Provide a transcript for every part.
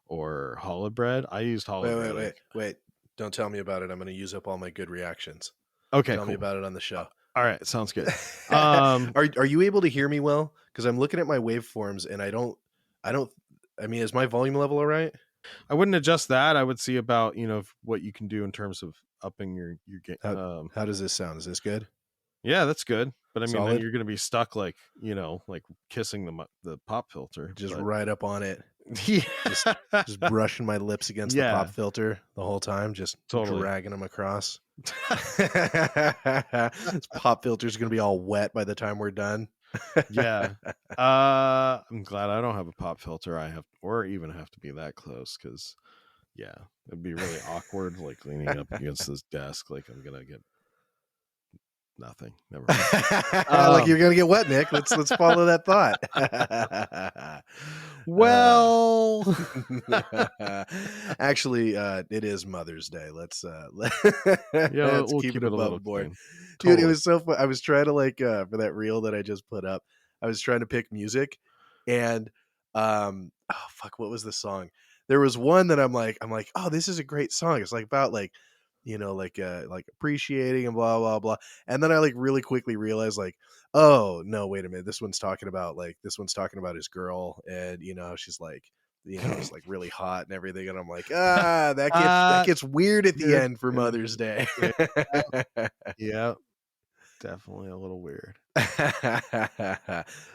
or challah bread. I used challah bread. Wait. Don't tell me about it. I'm going to use up all my good reactions. Okay, Tell me about it on the show. All right, sounds good. Are you able to hear me well? Because I'm looking at my waveforms and I mean, is my volume level all right? I wouldn't adjust that. I would see about, what you can do in terms of upping your game. How does this sound? Is this good? Yeah, that's good. But I mean, Solid? then you're going to be stuck like kissing the pop filter. Just right up on it. Yeah. Just brushing my lips against the pop filter the whole time, just totally dragging them across. This pop filter is going to be all wet by the time we're done. Yeah. I'm glad I don't have a pop filter. Or even have to be that close, because it'd be really awkward, like leaning up against this desk, like I'm gonna get nothing. Never mind. Like you're gonna get wet, Nick. Let's follow that thought. Well, actually, it is Mother's Day. Let's we'll keep it above board. Totally. Dude, it was so fun. I was trying to for that reel that I just put up, I was trying to pick music, and what was the song? There was one that I'm like, oh, this is a great song. It's like about like appreciating and blah blah blah. And then I really quickly realized oh no, wait a minute, this one's talking about his girl, and she's it's like really hot and everything, and I'm like, that gets weird at the end for Mother's Day. Yeah, definitely a little weird.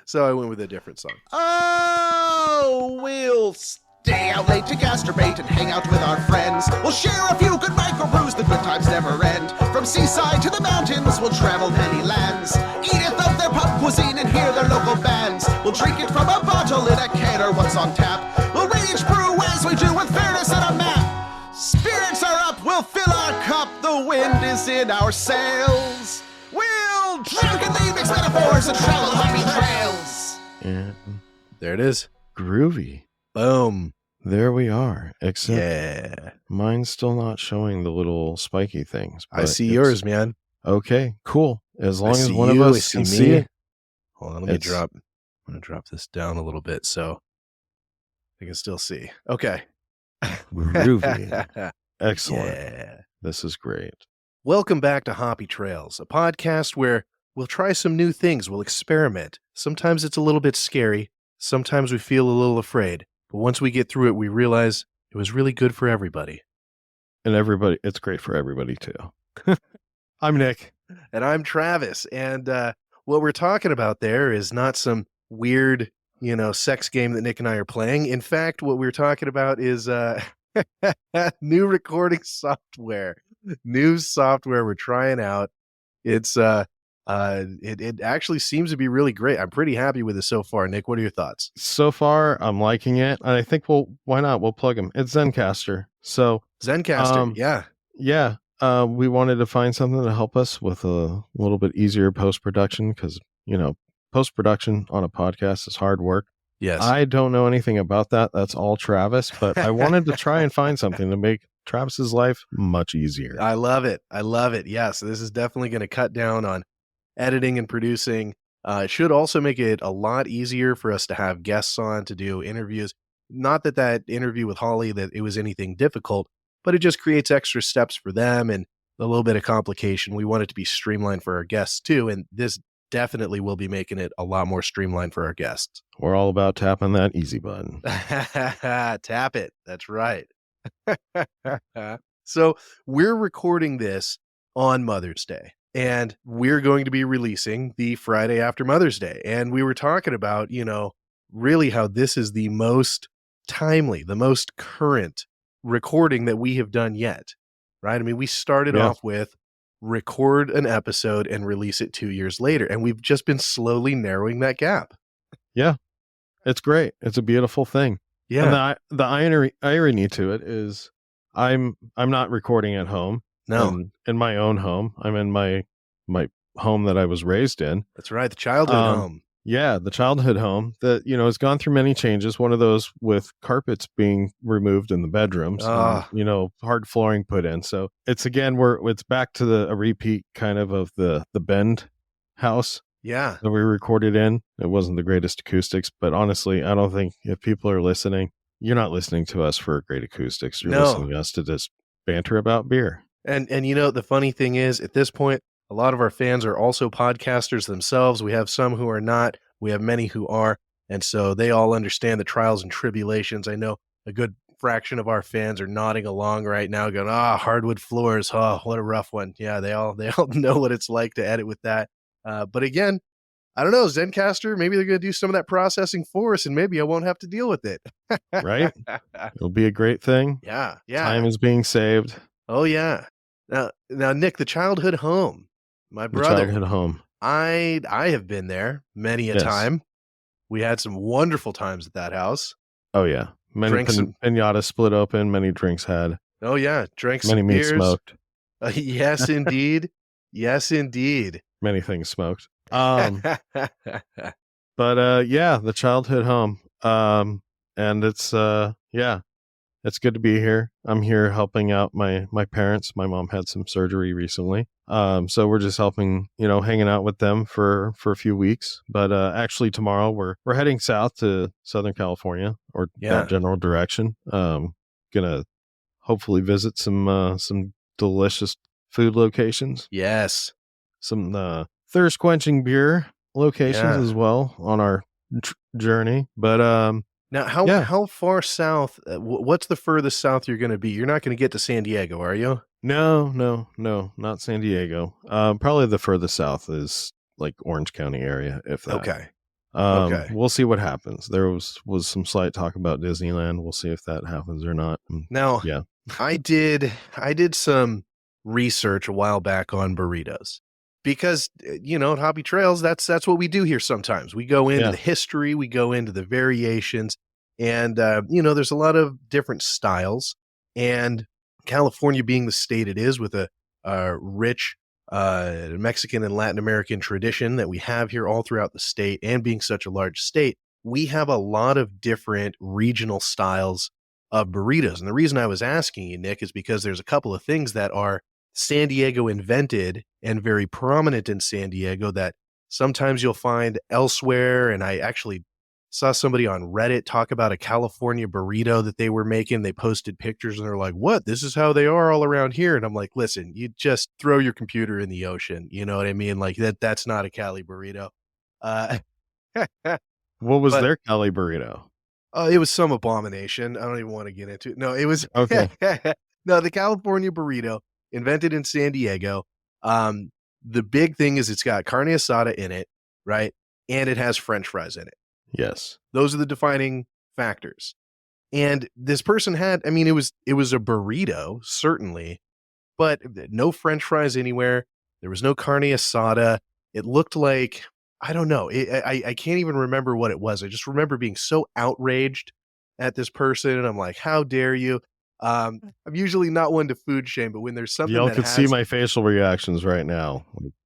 So I went with a different song. Oh, we'll stay out late to gastrobate and hang out with our friends. We'll share a few good microbrews, the good times never end. From seaside to the mountains, we'll travel many lands. Eat of their pub cuisine and hear their local bands. We'll drink it from a bottle, in a can, or what's on tap. We'll rate each brew as we do with fairness and a map. Spirits are up, we'll fill our cup, the wind is in our sails. We'll drunkenly mix metaphors and travel hoppy trails. Yeah. There it is. Groovy. Boom. There we are. Except mine's still not showing the little spiky things. I see yours, man. Okay, cool. As long as one of us can see it. Hold on, I'm going to drop this down a little bit so I can still see. Okay. Groovy. Excellent. Yeah. This is great. Welcome back to Hoppy Trails, a podcast where we'll try some new things, we'll experiment. Sometimes it's a little bit scary. Sometimes we feel a little afraid. But once we get through it, we realize it was really good for everybody. And it's great for everybody too. I'm Nick. And I'm Travis. And what we're talking about there is not some weird, sex game that Nick and I are playing. In fact, what we're talking about is new recording software. New software we're trying out. It's it actually seems to be really great. I'm pretty happy with it so far. Nick, what are your thoughts? So far, I'm liking it. And I think why not? We'll plug them. It's Zencastr. So Zencastr, yeah. We wanted to find something to help us with a little bit easier post-production, because, post-production on a podcast is hard work. Yes. I don't know anything about that. That's all Travis, but I wanted to try and find something to make Travis's life much easier. I love it. Yeah. So this is definitely going to cut down on editing and producing. It should also make it a lot easier for us to have guests on to do interviews. Not that interview with Holly, that it was anything difficult, but it just creates extra steps for them and a little bit of complication. We want it to be streamlined for our guests too. And this definitely will be making it a lot more streamlined for our guests. We're all about tapping that easy button. Tap it. That's right. So we're recording this on Mother's Day, and we're going to be releasing the Friday after Mother's Day. And we were talking about, really how this is the most timely, the most current recording that we have done yet, right? I mean, we started off with record an episode and release it 2 years later, and we've just been slowly narrowing that gap. Yeah, it's great. It's a beautiful thing. Yeah. And the irony to it is I'm not recording at home. No. In my own home. I'm in my home that I was raised in. That's right. The childhood home. Yeah, the childhood home that, has gone through many changes. One of those with carpets being removed in the bedrooms, and, hard flooring put in. So it's back to a repeat kind of the Bend house. Yeah. That we recorded in. It wasn't the greatest acoustics, but honestly, I don't think if people are listening, You're not listening to us for great acoustics. You're No. listening to us to just banter about beer. And the funny thing is, at this point, a lot of our fans are also podcasters themselves. We have some who are not. We have many who are. And so they all understand the trials and tribulations. I know a good fraction of our fans are nodding along right now going, hardwood floors. Oh, what a rough one. Yeah, they all know what it's like to edit with that. But again, I don't know, Zencaster, maybe they're going to do some of that processing for us and maybe I won't have to deal with it. Right? It'll be a great thing. Yeah. Time is being saved. Oh, yeah. Now, Nick, the childhood home, my The brother, childhood home. I have been there many a Yes. time. We had some wonderful times at that house. Oh, yeah. Many Drank some- pinatas split open, many drinks had. Oh, yeah. Drank Many some meats beers. smoked. Yes, indeed. Yes, indeed. Many things smoked. But yeah, the childhood home. And it's it's good to be here. I'm here helping out my parents. My mom had some surgery recently. So we're just helping, hanging out with them for a few weeks. But actually tomorrow we're heading south to Southern California or that general direction. Gonna hopefully visit some delicious food locations. Yes. Some thirst quenching beer locations as well on our journey. But now, how far south? What's the furthest south you're going to be? You're not going to get to San Diego, are you? No, not San Diego. Probably the furthest south is like Orange County area, if that. Okay. We'll see what happens. There was some slight talk about Disneyland. We'll see if that happens or not. Now, yeah, I did some research a while back on burritos. Because, at Hoppy Trails, that's what we do here sometimes. We go into the history, we go into the variations, and, there's a lot of different styles. And California being the state it is with a rich Mexican and Latin American tradition that we have here all throughout the state, and being such a large state, we have a lot of different regional styles of burritos. And the reason I was asking you, Nick, is because there's a couple of things that are San Diego invented and very prominent in San Diego that sometimes you'll find elsewhere. And I actually saw somebody on Reddit talk about a California burrito that they were making. They posted pictures and they're like, what? This is how they are all around here. And I'm like, listen, you just throw your computer in the ocean. You know what I mean? Like that's not a Cali burrito. What was their Cali burrito? It was some abomination. I don't even want to get into it. No, it was okay. No, the California burrito, invented in San Diego. The big thing is it's got carne asada in it, right? And it has French fries in it. Yes. Those are the defining factors. And this person had, it was a burrito, certainly, but no French fries anywhere. There was no carne asada. It looked like, I don't know. I can't even remember what it was. I just remember being so outraged at this person. And I'm like, how dare you? I'm usually not one to food shame, but when there's something y'all could see my facial reactions right now.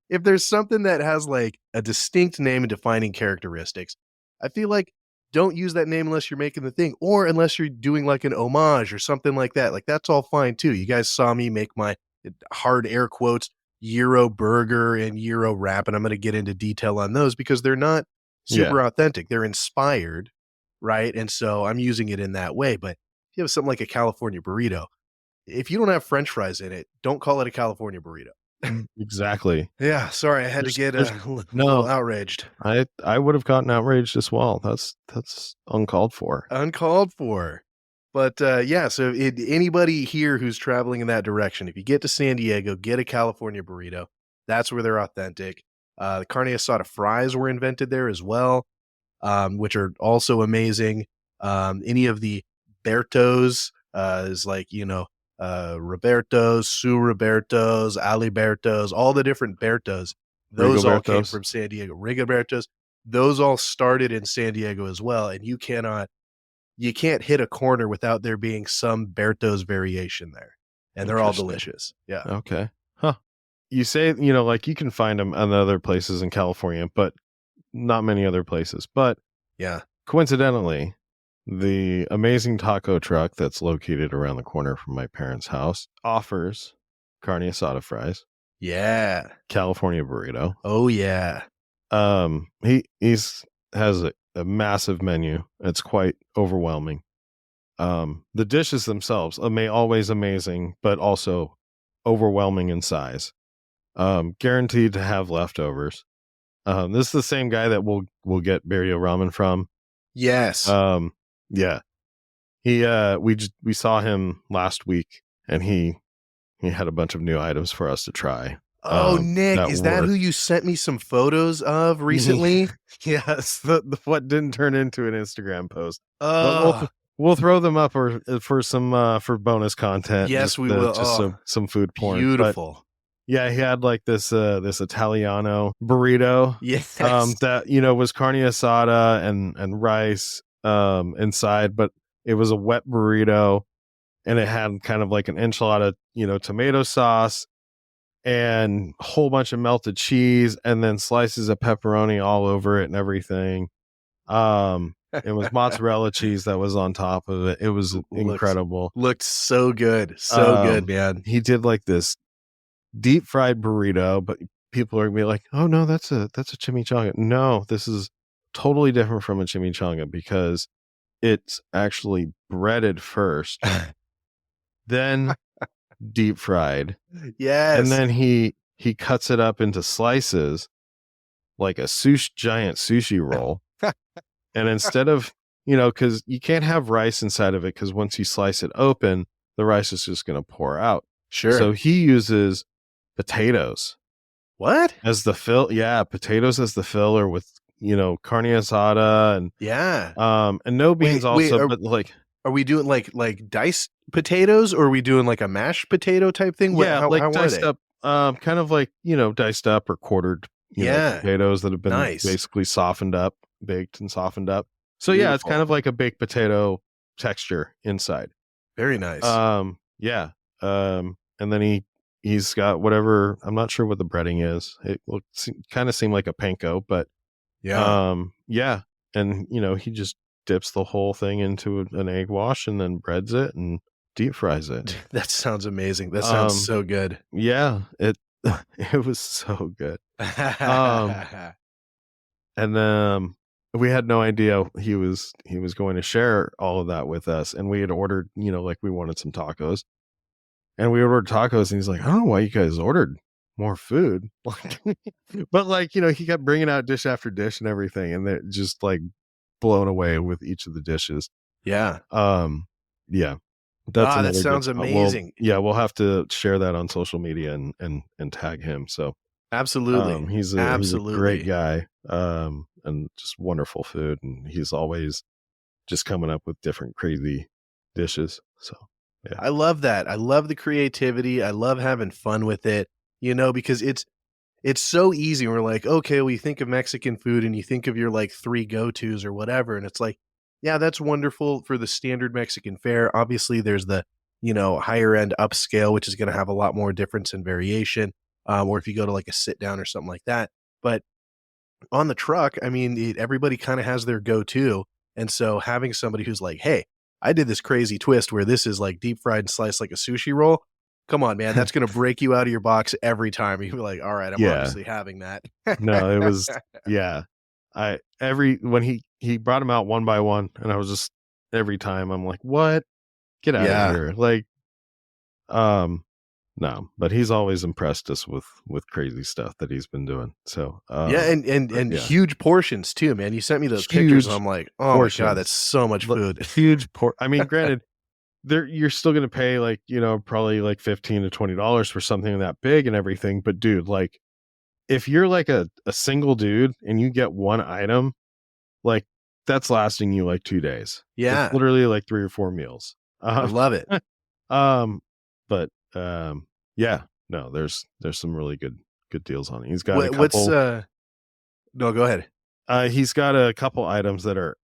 If there's something that has like a distinct name and defining characteristics, I feel like don't use that name unless you're making the thing or unless you're doing like an homage or something like that. Like that's all fine too. You guys saw me make my hard air quotes Euro burger and Euro wrap, and I'm going to get into detail on those because they're not super authentic. They're inspired, right? And so I'm using it in that way. But if you have something like a California burrito, if you don't have French fries in it, don't call it a California burrito. Exactly. Yeah, sorry, I had to get a little outraged. I would have gotten outraged as well. That's uncalled for. Uncalled for. But so anybody here who's traveling in that direction, if you get to San Diego, get a California burrito. That's where they're authentic. The carne asada fries were invented there as well, which are also amazing. Any of the Bertos is like, Roberto's, Su Roberto's, Aliberto's, all the different Bertos. Those all came from San Diego. Rigoberto's, those all started in San Diego as well. And you can't hit a corner without there being some Berto's variation there. And they're all delicious. Yeah. Okay. Huh. You say, like you can find them in other places in California, but not many other places. But yeah, coincidentally, the amazing taco truck that's located around the corner from my parents' house offers carne asada fries. Yeah. California burrito. Oh yeah. He has a massive menu. It's quite overwhelming. The dishes themselves always amazing, but also overwhelming in size. Guaranteed to have leftovers. This is the same guy that we'll get Barrio Ramen from. Yes. Yeah. We saw him last week, and he had a bunch of new items for us to try. Oh, Nick, is that who you sent me some photos of recently? Yes, the what didn't turn into an Instagram post. But we'll throw them up for some for bonus content. Yes, we will. Just some food porn. Beautiful. But yeah, he had like this Italiano burrito. Yes. That was carne asada and rice inside, but it was a wet burrito, and it had kind of like an enchilada, tomato sauce, and a whole bunch of melted cheese, and then slices of pepperoni all over it and everything. It was mozzarella cheese that was on top of it. It was incredible. Looked so good. So good, man. He did like this deep fried burrito, but people are gonna be like, oh no, that's a chimichanga. No, this is totally different from a chimichanga because it's actually breaded first, then deep fried. Yes. And then he cuts it up into slices like a giant sushi roll. And instead of, because you can't have rice inside of it, because once you slice it open, the rice is just going to pour out. Sure. So he uses potatoes. What? As the fill. Yeah, potatoes as the filler with, carne asada and and no beans but like. Are we doing like diced potatoes, or are we doing like a mashed potato type thing? Yeah, how diced up, kind of like, diced up or quartered potatoes that have been basically softened up, baked and softened up. So Beautiful. Yeah, it's kind of like a baked potato texture inside. Very nice. Yeah. And then he's got whatever, I'm not sure what the breading is. It kind of seem like a panko, but yeah. And he just dips the whole thing into an egg wash and then breads it and deep fries it. That sounds amazing. That sounds so good. Yeah, it was so good. And we had no idea he was going to share all of that with us, and we had ordered, like we wanted some tacos, and we ordered tacos, and he's like, I don't know why you guys ordered more food. But like, he kept bringing out dish after dish and everything, and they're just like blown away with each of the dishes. Yeah. Yeah. That sounds amazing. We'll have to share that on social media and tag him. So absolutely. He's a great guy. And just wonderful food, and he's always just coming up with different crazy dishes. So yeah. I love that. I love the creativity. I love having fun with it, because it's so easy. We're like, okay, well, you think of Mexican food and you think of your like 3 go-tos or whatever. And it's like, yeah, that's wonderful for the standard Mexican fare. Obviously there's the, higher end upscale, which is going to have a lot more difference and variation. Or if you go to like a sit down or something like that. But on the truck, I mean, everybody kind of has their go-to. And so having somebody who's like, hey, I did this crazy twist where this is like deep fried and sliced like a sushi roll. Come on, man. That's going to break you out of your box every time. You're like, all right, I'm obviously having that. No, it was, yeah. When he brought them out one by one, and I was just, every time I'm like, what? Get out of here. Like, no, but he's always impressed us with crazy stuff that he's been doing. So and huge portions too, man. You sent me those pictures, and I'm like, oh my god, that's so much food. Huge I mean, granted, you're still gonna pay like, probably like $15 to $20 for something that big and everything. But dude, like, if you're like a single dude and you get one item, like that's lasting you like 2 days. Yeah, it's literally like 3 or 4 meals. I love it. But yeah, no, there's some really good deals on it. He's got a couple. No, go ahead. He's got a couple items that are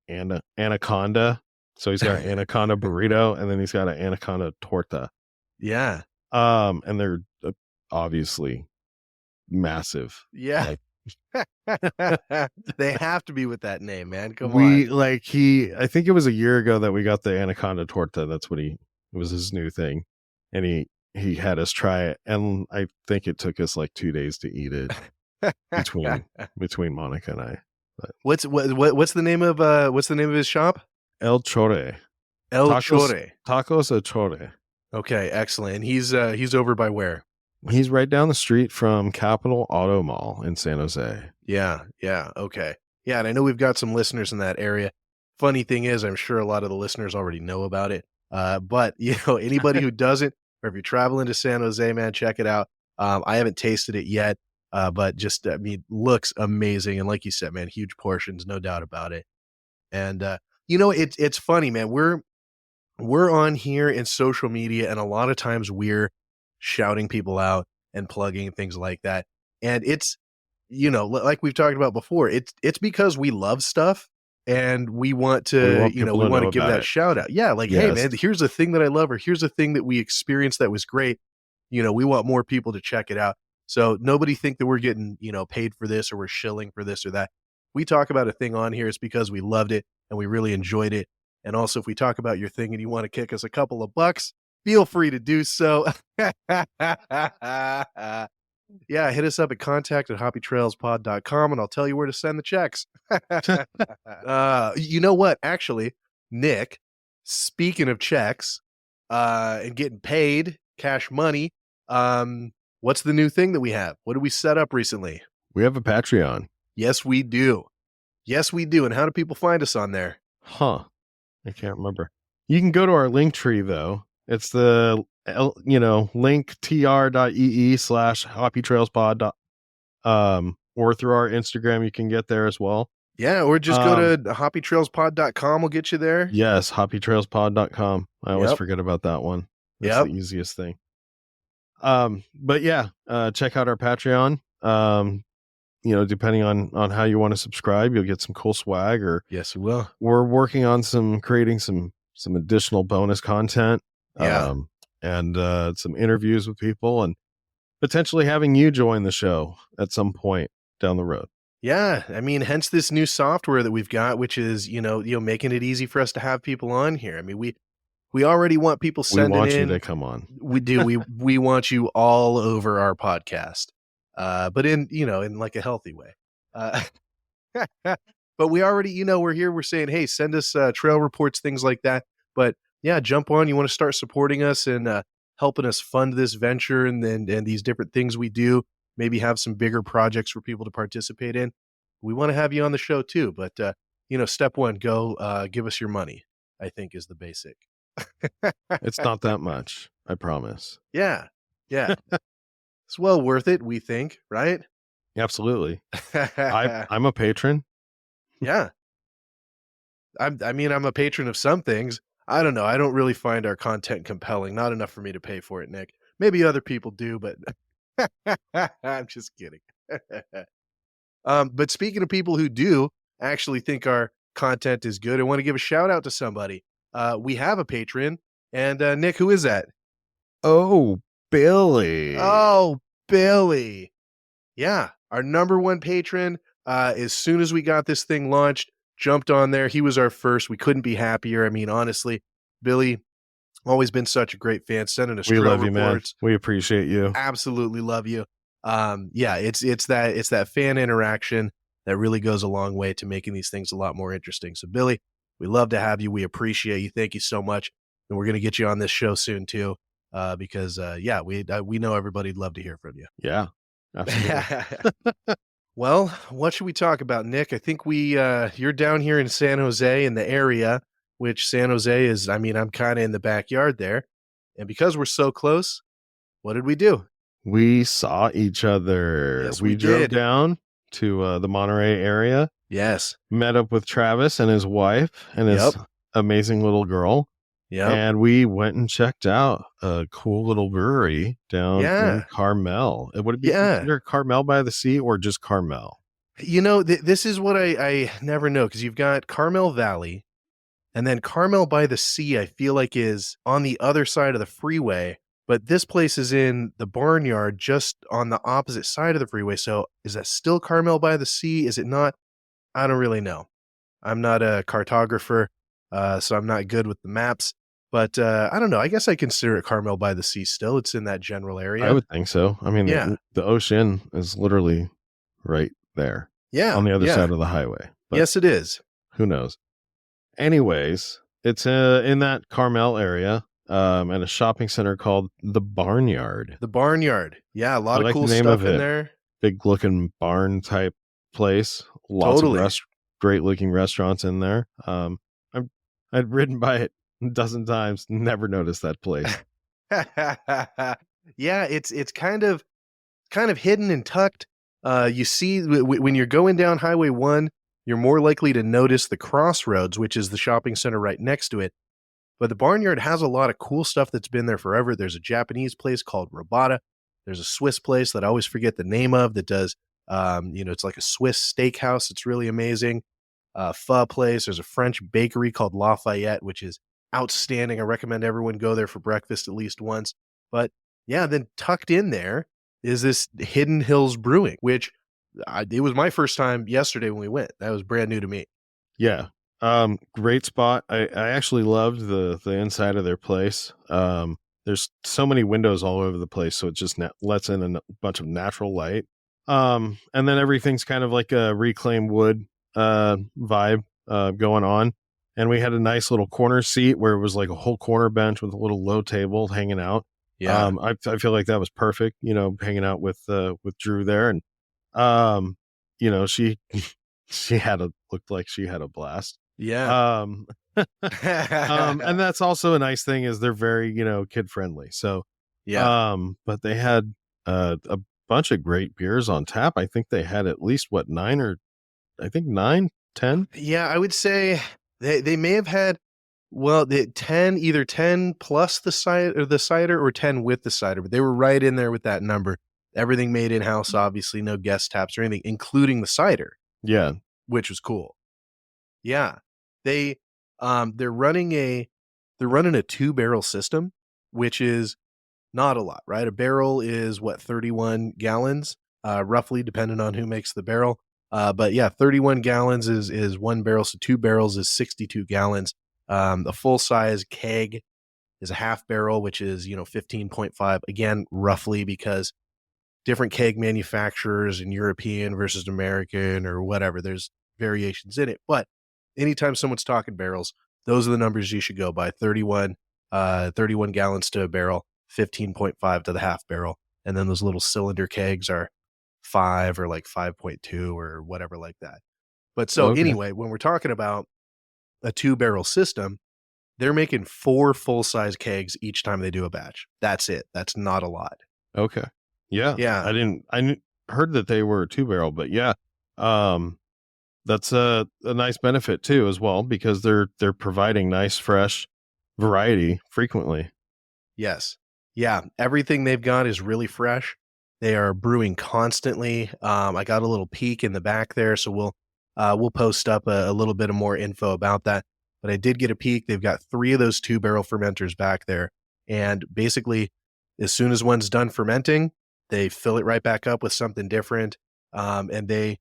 anaconda. So he's got an anaconda burrito, and then he's got an anaconda torta. Yeah. And they're obviously massive. Yeah. They have to be with that name, man. Come on. I think it was a year ago that we got the anaconda torta. That's what it was his new thing. And he had us try it, and I think it took us like 2 days to eat it between Monica and I. But what's the name of his shop? El Chore. El Chore. Tacos a Chore. Okay, excellent. And he's over by where? He's right down the street from Capital Auto Mall in San Jose. Yeah, okay. Yeah, and I know we've got some listeners in that area. Funny thing is, I'm sure a lot of the listeners already know about it. But, anybody who doesn't, or if you're traveling to San Jose, man, check it out. I haven't tasted it yet, but just, looks amazing. And like you said, man, huge portions, no doubt about it. And, it's funny, man. We're on here in social media, and a lot of times we're shouting people out and plugging things like that. And it's, like we've talked about before, it's because we love stuff and we want to, we want to give that shout out. Yeah. Like, hey man, here's a thing that I love, or here's a thing that we experienced that was great. We want more people to check it out. So nobody think that we're getting, paid for this, or we're shilling for this or that. We talk about a thing on here, it's because we loved it and we really enjoyed it. And also, if we talk about your thing and you want to kick us a couple of bucks, feel free to do so. Yeah, hit us up at contact@hoppytrailspod.com and I'll tell you where to send the checks. You know what? Actually, Nick, speaking of checks and getting paid cash money, what's the new thing that we have? What did we set up recently? We have a Patreon. Yes, we do. And how do people find us on there? Huh. I can't remember. You can go to our link tree, though. It's the, linktr.ee/hoppytrailspod. Or through our Instagram, you can get there as well. Yeah, or just go to hoppytrailspod.com. We'll get you there. Yes, hoppytrailspod.com. I always forget about that one. That's the easiest thing. But yeah, check out our Patreon. Depending on how you want to subscribe, you'll get some cool swag, or yes, we will. We're working on creating some additional bonus content. And some interviews with people, and potentially having you join the show at some point down the road. Yeah. I mean, hence this new software that we've got, which is, making it easy for us to have people on here. I mean, we already want people sending in. We want you to come on. We do. We want you all over our podcast. But in like a healthy way. But we already, we're here. We're saying, hey, send us trail reports, things like that. But yeah, jump on. You want to start supporting us and helping us fund this venture and these different things we do. Maybe have some bigger projects for people to participate in. We want to have you on the show too. But step one, go give us your money, I think is the basic. It's not that much, I promise. Yeah. It's well worth it, we think, right? Absolutely. I'm a patron. Yeah. I'm a patron of some things. I don't know. I don't really find our content compelling. Not enough for me to pay for it, Nick. Maybe other people do, but I'm just kidding. But speaking of people who do actually think our content is good, I want to give a shout out to somebody. We have a patron, and Nick, who is that? Oh, Billy. Oh, Billy. Yeah, our number one patron. As soon as we got this thing launched, jumped on there. He was our first. We couldn't be happier. I mean, honestly, Billy, always been such a great fan. Sending us trail love reports. You, man. We appreciate you. Absolutely love you. Yeah, it's that fan interaction that really goes a long way to making these things a lot more interesting. So, Billy, we love to have you. We appreciate you. Thank you so much. And we're going to get you on this show soon too, because we know everybody'd love to hear from you. Yeah, absolutely. Well, what should we talk about, Nick? I think you're down here in San Jose in the area, which San Jose is, I'm kind of in the backyard there. And because we're so close, what did we do? We saw each other. Yes, we drove down to the Monterey area. Yes. Met up with Travis and his wife and his amazing little girl. Yeah. And we went and checked out a cool little brewery down in Carmel. Would it be considered Carmel by the Sea or just Carmel? This is what I never know, because you've got Carmel Valley, and then Carmel by the Sea, I feel like is on the other side of the freeway. But this place is in the barnyard just on the opposite side of the freeway. So is that still Carmel by the Sea? Is it not? I don't really know. I'm not a cartographer, so I'm not good with the maps. But I don't know. I guess I consider it Carmel by the Sea still. It's in that general area. I would think so. I mean, the ocean is literally right there. Yeah. On the other side of the highway. But yes, it is. Who knows? Anyways, It's in that Carmel area, at a shopping center called the Barnyard. The Barnyard. Yeah, a I lot of like cool the name of stuff in it. there. Big looking barn type place. Lots of Totally. great looking restaurants in there. I'd ridden by it a dozen times, never noticed that place. Yeah, it's kind of hidden and tucked. You see, when you're going down Highway 1, you're more likely to notice the Crossroads, which is the shopping center right next to it. But the Barnyard has a lot of cool stuff that's been there forever. There's a Japanese place called Robata. There's a Swiss place that I always forget the name of that does, it's like a Swiss steakhouse. It's really amazing. Pho place. There's a French bakery called Lafayette, which is outstanding. I recommend everyone go there for breakfast at least once. But yeah, then tucked in there is this Hidden Hills Brewing, which it was my first time yesterday when we went. That was brand new to me. Yeah. Great spot. I actually loved the inside of their place. There's so many windows all over the place, so it just lets in a bunch of natural light. And then everything's kind of like a reclaimed wood vibe going on. And we had a nice little corner seat where it was like a whole corner bench with a little low table hanging out. Yeah. I feel like that was perfect, hanging out with Drew there. And she looked like she had a blast. Yeah. And that's also a nice thing is they're very, kid friendly. So, yeah. But they had a bunch of great beers on tap. I think they had at least 9, 10. Yeah, I would say they may have had the 10, either 10 plus the cider or 10 with the cider, but they were right in there with that number. Everything made in house, obviously, no guest taps or anything, including the cider. Yeah, which was cool. Yeah, they're running a 2-barrel system, which is not a lot, right? A barrel is 31 gallons, roughly, depending on who makes the barrel. But yeah, 31 gallons is 1 barrel, so 2 barrels is 62 gallons. A full size keg is a half barrel, which is 15.5, again, roughly, because different keg manufacturers and European versus American or whatever, there's variations in it. But anytime someone's talking barrels, those are the numbers you should go by. 31 gallons to a barrel, 15.5 to the half barrel. And then those little cylinder kegs are 5 or like 5.2 or whatever like that. But so anyway, when we're talking about a 2-barrel system, they're making 4 full-size kegs each time they do a batch. That's it. That's not a lot. Okay. Yeah. Yeah. I heard that they were 2-barrel, but yeah. That's a nice benefit too, as well, because they're providing nice, fresh variety frequently. Yes. Yeah. Everything they've got is really fresh. They are brewing constantly. I got a little peek in the back there, so we'll post up a little bit of more info about that. But I did get a peek. They've got 3 of those 2-barrel fermenters back there. And basically, as soon as one's done fermenting, they fill it right back up with something different. And they're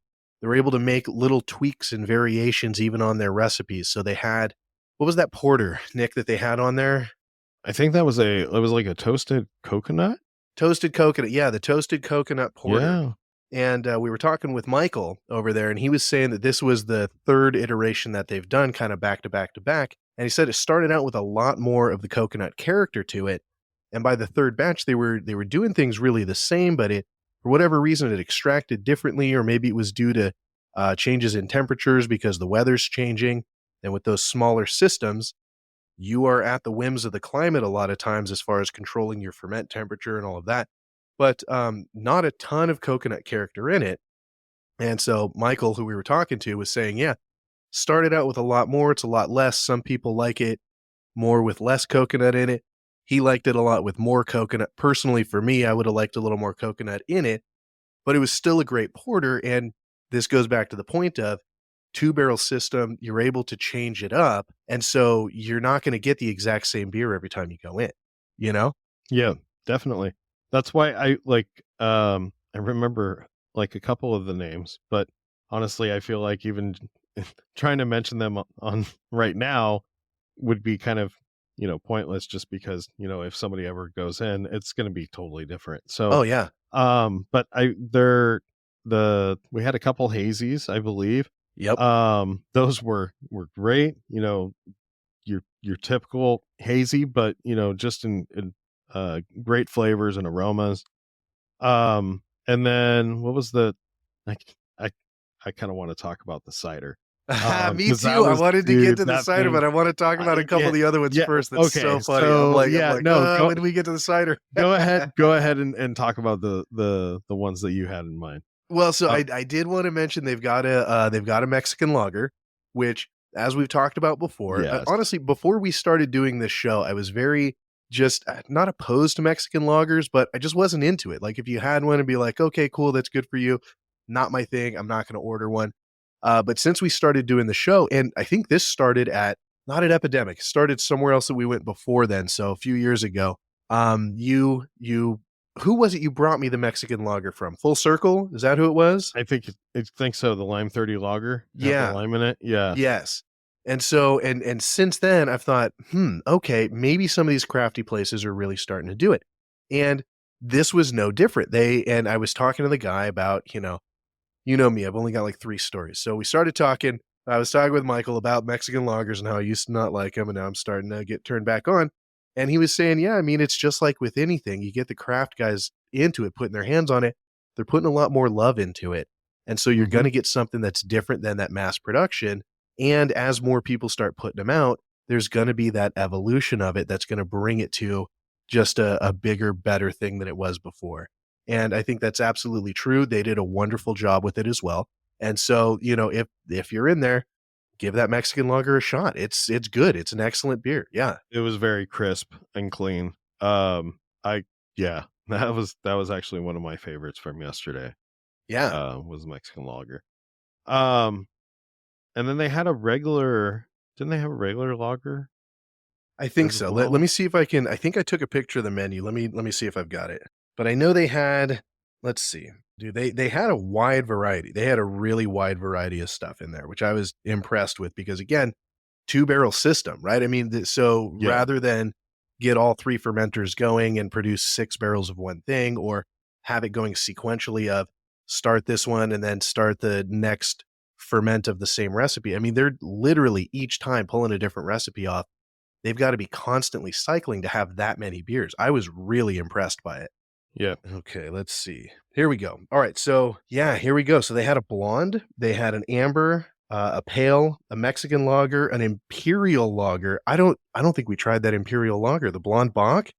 able to make little tweaks and variations even on their recipes. So they had, what was that porter, Nick, that they had on there? I think it was like a toasted coconut. Toasted coconut. Yeah, the toasted coconut porter. Yeah. And we were talking with Michael over there, and he was saying that this was the 3rd iteration that they've done kind of back to back to back. And he said it started out with a lot more of the coconut character to it. And by the 3rd batch, they were doing things really the same, but for whatever reason, it extracted differently, or maybe it was due to changes in temperatures because the weather's changing. And with those smaller systems, you are at the whims of the climate a lot of times as far as controlling your ferment temperature and all of that. But not a ton of coconut character in it. And so Michael, who we were talking to, was saying, yeah, started out with a lot more. It's a lot less. Some people like it more with less coconut in it. He liked it a lot with more coconut. Personally, for me, I would have liked a little more coconut in it, but it was still a great porter. And this goes back to the point of 2-barrel system. You're able to change it up. And so you're not going to get the exact same beer every time you go in, Yeah, definitely. That's why I remember like a couple of the names, but honestly, I feel like even trying to mention them on right now would be kind of, pointless, just because, if somebody ever goes in, it's going to be totally different. So, Oh yeah. But we had a couple hazies, I believe. Yep. Those were great. your typical hazy, but just in great flavors and aromas. And then what was I I, I kind of want to talk about the cider. Me 'Cause that too. I was, wanted to get dude, to the that cider, thing. but I want to talk about a couple Yeah, of the other ones yeah. first. That's Okay, so funny. so I'm yeah, like, no, when do we get to the cider? go ahead and talk about the ones that you had in mind. Well, so Uh, I did want to mention they've got a Mexican lager, which, as we've talked about before, Yes. honestly, before we started doing this show, I was very just not opposed to Mexican lagers, but I just wasn't into it. Like, if you had one and be like, okay, cool, that's good for you, not my thing. I'm not going to order one. But since we started doing the show, and I think this started not at Epidemic, it started somewhere else that we went before then. So a few years ago, you who was it you brought me the Mexican lager from? Full Circle? Is that who it was? I think so. The Lime 30 lager, have the Yeah. lime in it. Yeah. Yes. And so, and since then I've thought, okay, maybe some of these crafty places are really starting to do it. And this was no different. And I was talking to the guy about, you know me, I've only got like 3 stories. So we started talking. I was talking with Michael about Mexican lagers and how I used to not like them, and now I'm starting to get turned back on. And he was saying, yeah, I mean, it's just like with anything. You get the craft guys into it, putting their hands on it. They're putting a lot more love into it. And so you're Mhm. going to get something that's different than that mass production. And as more people start putting them out, there's going to be that evolution of it that's going to bring it to just a bigger, better thing than it was before. And I think that's absolutely true. They did a wonderful job with it as well. And so, if you're in there, give that Mexican lager a shot. It's good. It's an excellent beer. Yeah. It was very crisp and clean. I yeah, that was actually one of my favorites from yesterday. Yeah. Was Mexican lager. And then they had didn't they have a regular lager I think as so. Let well? me see if I can. I think I took a picture of the menu. Let me see if I've got it. But I know they had, let's see. Dude, they had a wide variety. They had a really wide variety of stuff in there, which I was impressed with because, again, 2-barrel system, right? I mean, so Yeah. rather than get all 3 fermenters going and produce 6 barrels of one thing, or have it going sequentially of start this one and then start the next ferment of the same recipe. I mean, they're literally each time pulling a different recipe off. They've got to be constantly cycling to have that many beers. I was really impressed by it. Yeah. Okay, let's see. Here we go. All right, so yeah, here we go. So they had a blonde, they had an amber, a pale, a Mexican lager, an imperial lager. I don't think we tried that imperial lager, the blonde Bock.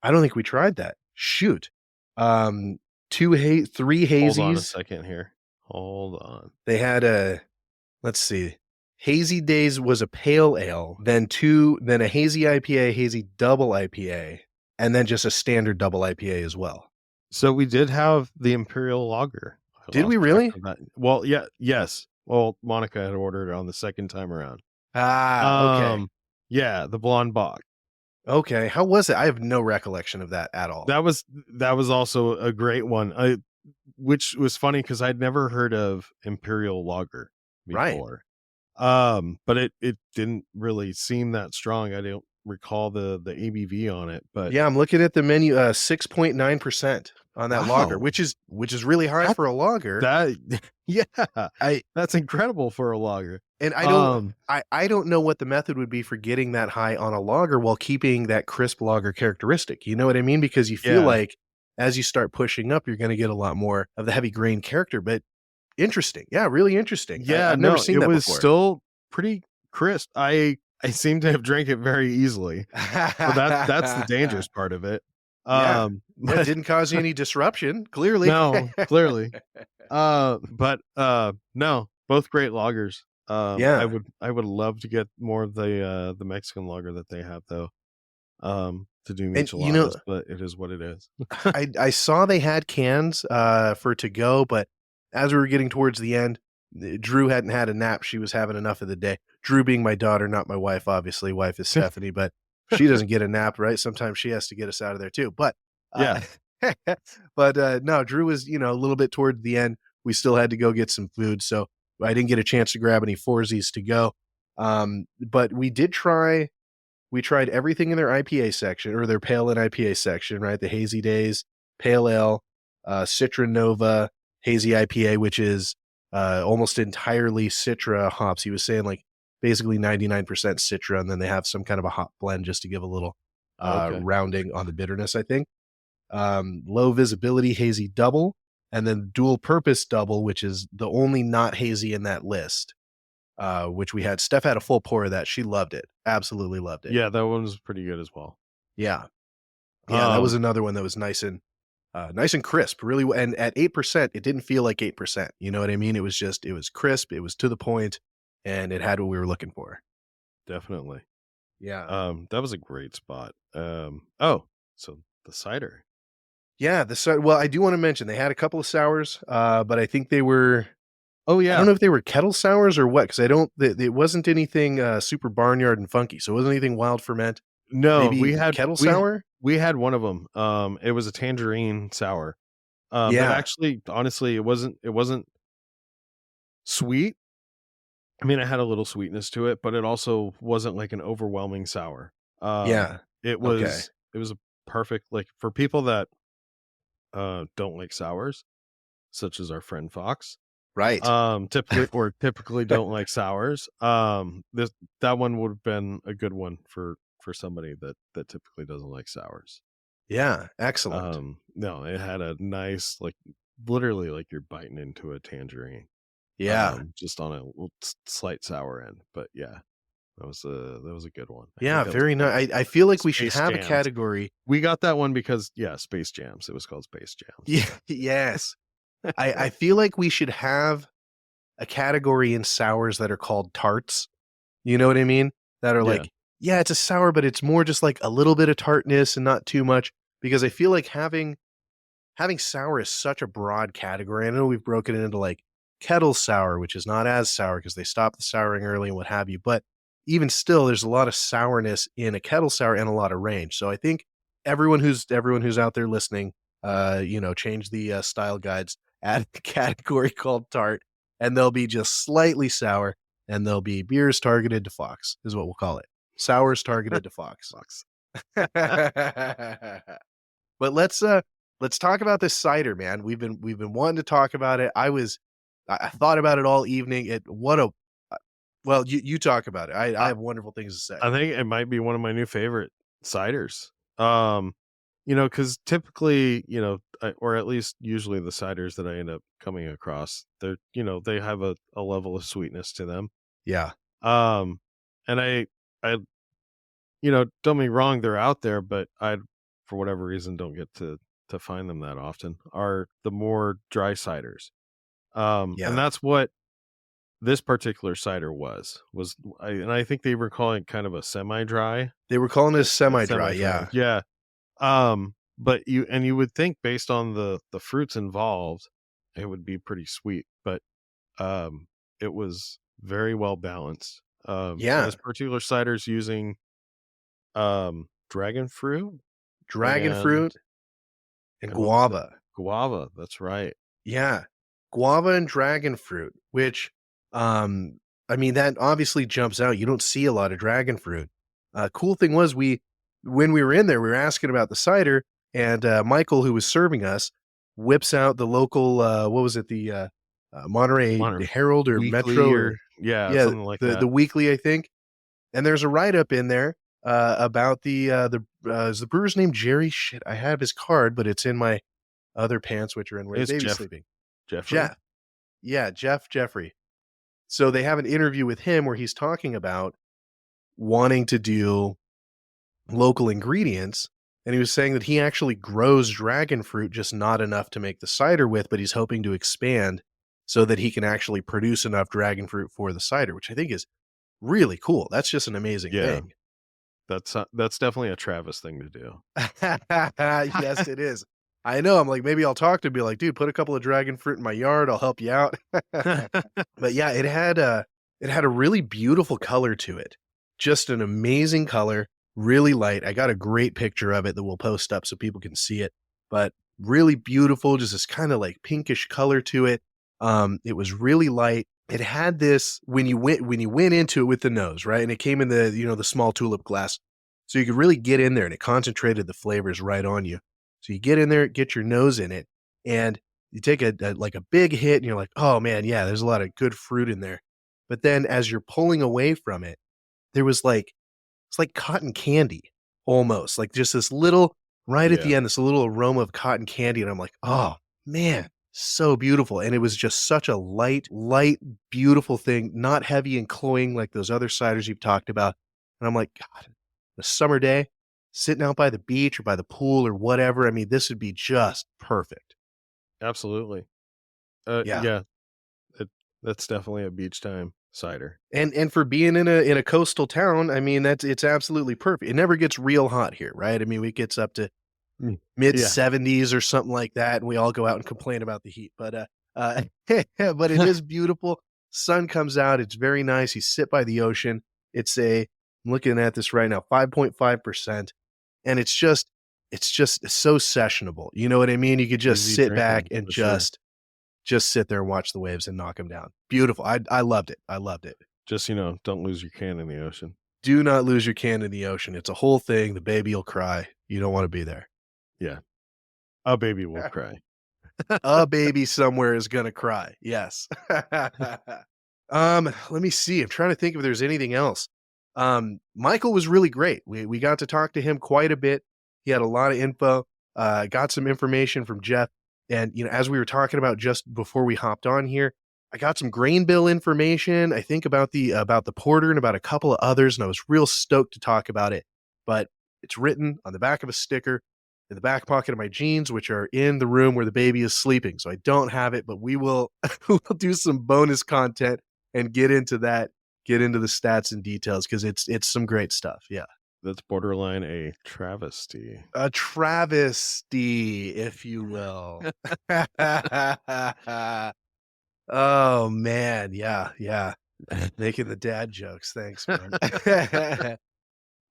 I don't think we tried that. Shoot. 3 hazies. Hold on a second here. Hold on. They had let's see. Hazy Days was a pale ale, then a hazy IPA, hazy double IPA, and then just a standard double IPA as well. So we did have the Imperial Lager. Did we really? Well, yeah, yes. Well, Monica had ordered it on the second time around. Okay. Yeah, the Blonde Bock. Okay. How was it? I have no recollection of that at all. That was also a great one. Which was funny because I'd never heard of Imperial Lager before. Right. But it didn't really seem that strong. I don't recall the ABV on it, but yeah, I'm looking at the menu, 6.9% on that lager, which is really high for a lager. That's incredible for a lager. And I don't know what the method would be for getting that high on a lager while keeping that crisp lager characteristic. You know what I mean? Because you feel like as you start pushing up, you're going to get a lot more of the heavy grain character, but interesting. Yeah, really interesting. Yeah, I've never seen that before. It was still pretty crisp. I seem to have drank it very easly. So that's the dangerous part of it. But it didn't cause you any disruption, clearly. No, clearly. But no, both great lagers. I would love to get more of the Mexican lager that they have though. To do micheladas, but it is what it is. I saw they had cans for to go, but as we were getting towards the end, Drew hadn't had a nap. She was having enough of the day. Drew being my daughter, not my wife, obviously. Wife is Stephanie, but she doesn't get a nap, right? Sometimes she has to get us out of there too. But no, Drew was, a little bit toward the end. We still had to go get some food, so I didn't get a chance to grab any Forzies to go. But we did try. We tried everything in their IPA section, or their pale and IPA section, right? The Hazy Days, Pale Ale, Citra Nova, Hazy IPA, which is almost entirely Citra hops. He was saying like basically 99% Citra, and then they have some kind of a hop blend just to give a little rounding on the bitterness, I think. Low visibility hazy double, and then dual purpose double, which is the only not hazy in that list, which we had. Steph had a full pour of that. She loved it. Absolutely loved it. Yeah, that one was pretty good as well. Yeah. Yeah, that was another one that was nice and crisp, really. And at 8%, it didn't feel like 8%. You know what I mean? It was crisp, it was to the point, and it had what we were looking for. Definitely. Yeah. That was a great spot. So the cider. Yeah, well, I do want to mention they had a couple of sours, but I think they were Oh yeah. I don't know if they were kettle sours or what, because it wasn't anything super barnyard and funky, so it wasn't anything wild ferment. No, Maybe we had kettle sour. We had one of them. It was a tangerine sour. But actually, honestly, it wasn't sweet. I mean, it had a little sweetness to it, but it also wasn't like an overwhelming sour. It was a perfect, like, for people that don't like sours, such as our friend Fox. Right. Typically don't like sours. That one would have been a good one for somebody that typically doesn't like sours. Yeah, excellent. No, it had a nice, like, literally like you're biting into a tangerine. Yeah. Just on a little slight sour end, but yeah, that was a good one. Yeah, very nice. I feel like we should Space have a Jams. category. We got that one because Space Jams. It was called Space Jams. Yeah, yes. I feel like we should have a category in sours that are called tarts. You know what I mean? That are like, yeah, it's a sour, but it's more just like a little bit of tartness and not too much. Because I feel like having sour is such a broad category. I know we've broken it into like kettle sour, which is not as sour because they stop the souring early and what have you. But even still, there's a lot of sourness in a kettle sour and a lot of range. So I think everyone who's out there listening, change the style guides, add a category called tart, and they'll be just slightly sour, and they'll be beers targeted to Fox, is what we'll call it. Sours targeted to Fox. But let's talk about this cider, man. We've been wanting to talk about it. I thought about it all evening. You talk about it. I have wonderful things to say. I think it might be one of my new favorite ciders. Because typically, or at least usually the ciders that I end up coming across, they're, they have a level of sweetness to them. Yeah. And I don't get me wrong, they're out there, but I, for whatever reason, don't get to find them that often, are the more dry ciders. And that's what this particular cider was, and I think they were calling it kind of a semi-dry. They were calling it semi-dry, yeah. Yeah. But you would think based on the fruits involved, it would be pretty sweet, but it was very well balanced. This particular cider's using dragon fruit and guava. Guava, that's right. Yeah. Guava and dragon fruit, which that obviously jumps out. You don't see a lot of dragon fruit. Cool thing was when we were in there, we were asking about the cider, and Michael, who was serving us, whips out the local what was it, the Monterey Herald or Weekly Metro or something like that. The Weekly, I think. And there's a write-up in there about is the brewer's name Jerry? Shit, I have his card, but it's in my other pants, which are in where the baby's sleeping. Jeff. Yeah, Jeffrey. So they have an interview with him where he's talking about wanting to do local ingredients, and he was saying that he actually grows dragon fruit, just not enough to make the cider with, but he's hoping to expand so that he can actually produce enough dragon fruit for the cider, which I think is really cool. That's just an amazing thing. That's definitely a Travis thing to do. Yes, it is. I know. I'm like, maybe I'll talk to him, be like, dude, put a couple of dragon fruit in my yard. I'll help you out. But yeah, it had a really beautiful color to it. Just an amazing color, really light. I got a great picture of it that we'll post up so people can see it, but really beautiful. Just this kind of like pinkish color to it. It was really light. It had this, when you went into it with the nose, right? And it came in the small tulip glass. So you could really get in there, and it concentrated the flavors right on you. So you get in there, get your nose in it, and you take a big hit, and you're like, oh man, yeah, there's a lot of good fruit in there. But then as you're pulling away from it, there was like, it's like cotton candy almost, like just this little right at the Yeah. end, this little aroma of cotton candy. And I'm like, oh man, so beautiful. And it was just such a light, beautiful thing, not heavy and cloying like those other ciders you've talked about. And I'm like, God, a summer day, sitting out by the beach or by the pool or whatever. I mean, this would be just perfect. Absolutely. Yeah. Yeah, it, that's definitely a beach time cider. And for being in a coastal town, I mean, it's absolutely perfect. It never gets real hot here, right? I mean, it gets up to Mm. mid Yeah. 70s or something like that, and we all go out and complain about the heat. But it is beautiful. Sun comes out. It's very nice. You sit by the ocean. I'm looking at this right now, 5.5%. And it's just so sessionable. You know what I mean? You could just Easy sit back drinking, and for sure. just sit there and watch the waves and knock them down. Beautiful. I loved it. I loved it. Just, don't lose your can in the ocean. Do not lose your can in the ocean. It's a whole thing. The baby will cry. You don't want to be there. Yeah. A baby will cry. A baby somewhere is gonna cry. Yes. Let me see. I'm trying to think if there's anything else. Michael was really great. We got to talk to him quite a bit. He had a lot of info. Got some information from Jeff. And as we were talking about just before we hopped on here, I got some grain bill information, I think about the porter and about a couple of others, and I was real stoked to talk about it. But it's written on the back of a sticker in the back pocket of my jeans, which are in the room where the baby is sleeping. So I don't have it, but we will we'll do some bonus content and get into that, get into the stats and details because it's some great stuff. Yeah. That's borderline a travesty. A travesty, if you will. Oh man, yeah. Making the dad jokes. Thanks, man.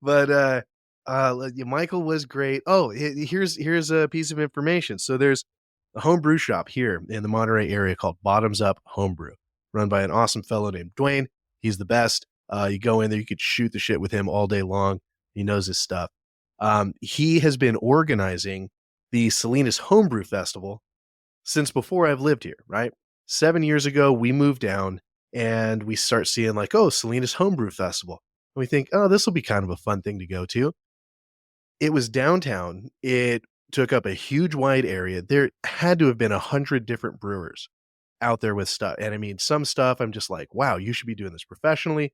But Michael was great. Oh, here's a piece of information. So there's a homebrew shop here in the Monterey area called Bottoms Up Homebrew, run by an awesome fellow named Dwayne. He's the best. You go in there, you could shoot the shit with him all day long. He knows his stuff. He has been organizing the Salinas Homebrew Festival since before I've lived here, right? 7 years ago, we moved down and we start seeing like, oh, Salinas Homebrew Festival. And we think, oh, this will be kind of a fun thing to go to. It was downtown. It took up a huge wide area. There had to have been 100 different brewers out there with stuff. And I mean, some stuff I'm just like, wow, you should be doing this professionally.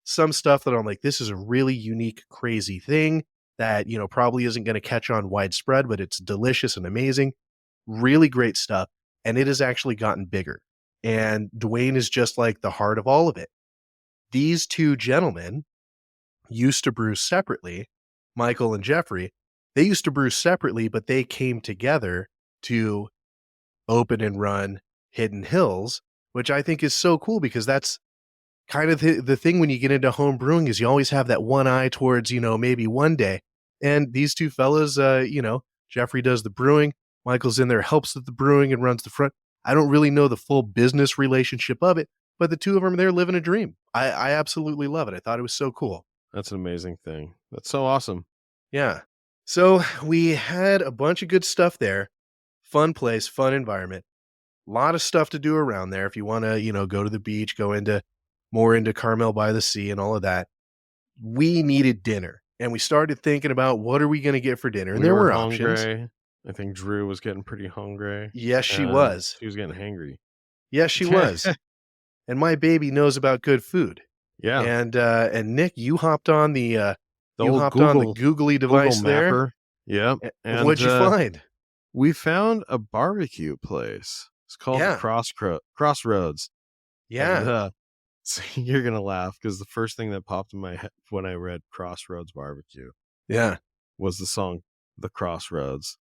Some stuff that I'm like, this is a really unique, crazy thing that, probably isn't going to catch on widespread, but it's delicious and amazing. Really great stuff. And it has actually gotten bigger. And Dwayne is just like the heart of all of it. These two gentlemen used to brew separately, Michael and Jeffrey. They used to brew separately, but they came together to open and run Hidden Hills, which I think is so cool because that's kind of the thing when you get into home brewing is you always have that one eye towards, maybe one day. And these two fellas, Jeffrey does the brewing. Michael's in there, helps with the brewing and runs the front. I don't really know the full business relationship of it, but the two of them are there living a dream. I absolutely love it. I thought it was so cool. That's an amazing thing. That's so awesome. Yeah. So we had a bunch of good stuff there. Fun place, fun environment. A lot of stuff to do around there. If you want to, go to the beach, go more into Carmel by the Sea and all of that. We needed dinner. And we started thinking about what are we going to get for dinner? And there were options. Hungry. I think Drew was getting pretty hungry. Yes, she was. She was getting hangry. Yes, she was. And my baby knows about good food. Yeah. And Nick, you hopped on the old googly device Google there. Mapper. Yep. And what'd you find? We found a barbecue place. It's called Crossroads. Yeah. And, so you're gonna laugh because the first thing that popped in my head when I read Crossroads Barbecue, was the song "The Crossroads"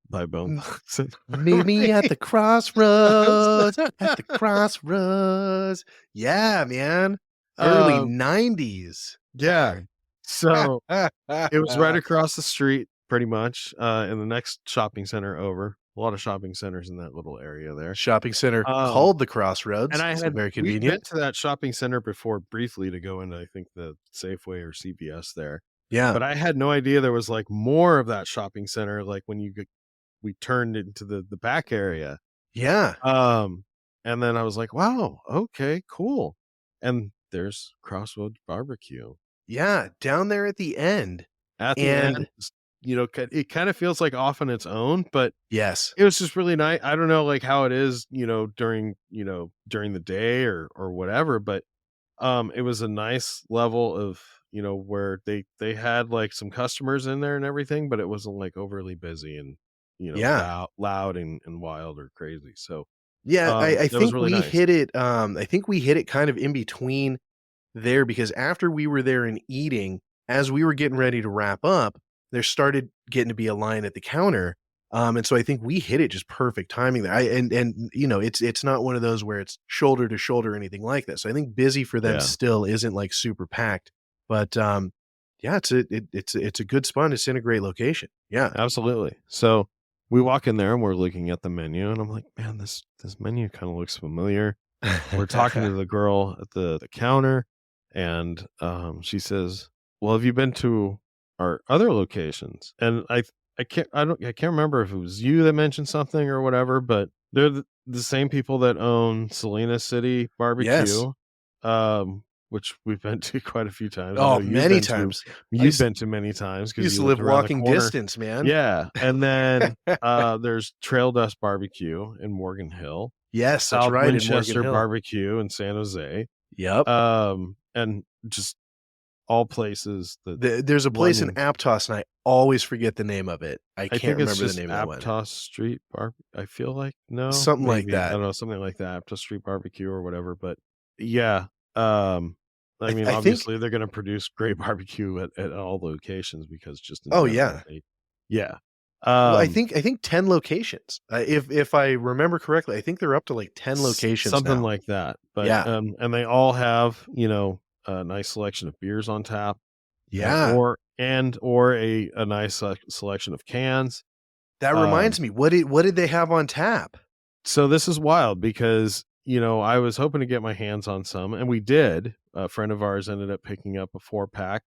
by Bone Thugs. Meet me at the crossroads. At the crossroads. Yeah, man. Early 90s. Yeah. So it was right across the street, pretty much, in the next shopping center over. A lot of shopping centers in that little area there. Shopping center called the Crossroads. And I had very convenient. We went to that shopping center before briefly to go into, I think, the Safeway or CVS there. Yeah. But I had no idea there was like more of that shopping center, like when we turned into the back area. Yeah. And then I was like, wow, okay, cool. And there's Crossroads BBQ. Yeah, down there at the end. At the And end, it kind of feels like off on its own, but yes. it was just really nice. I don't know, like, how it is, during the day or whatever, but it was a nice level of, where they had like some customers in there and everything, but it wasn't like overly busy and Yeah. loud and wild or crazy. So Yeah, I that was think really we nice. hit it, I think we hit it kind of in between there, because after we were there and eating, as we were getting ready to wrap up, there started getting to be a line at the counter, and so I think we hit it just perfect timing there. It's not one of those where it's shoulder to shoulder or anything like that, so I think busy for them Yeah, still isn't, like, super packed, but, yeah, it's a good spot, it's in a great location. Yeah. absolutely. So we walk in there and we're looking at the menu and I'm like, man, this menu kind of looks familiar. We're talking to the girl at the counter and she says, well, have you been to our other locations? And I can't remember if it was you that mentioned something or whatever, but they're the same people that own Salina City Yes. Barbecue, which we've been to quite a few times. I know Oh, many times. you've been to many times because Used you to live live around the walking corner. distance, man. Yeah. And then there's Trail Dust Barbecue in Morgan Hill. Yes, that's South right, in Winchester Morgan Hill. Barbecue in San Jose. Yep. And just all places that There's a place in one Aptos, and I always forget the name of it. I I can't think it's remember the just name of that one. Aptos Street I feel like. No, Something like maybe. I that. don't know, something like that, Aptos Street Barbecue or whatever. But yeah. I mean, I think obviously they're gonna produce great barbecue at all locations because just in oh, general, yeah. yeah. Well, I Um think 10 locations. If I remember correctly, I think they're up to, like, 10 locations something now. like that. But Yeah. and they all have, a nice selection of beers on tap. Yeah. Or a nice selection of cans. That Um, reminds me, what did they have on tap? so this is wild because, I was hoping to get my hands on some, and we did. A friend of ours ended up picking up a 4-pack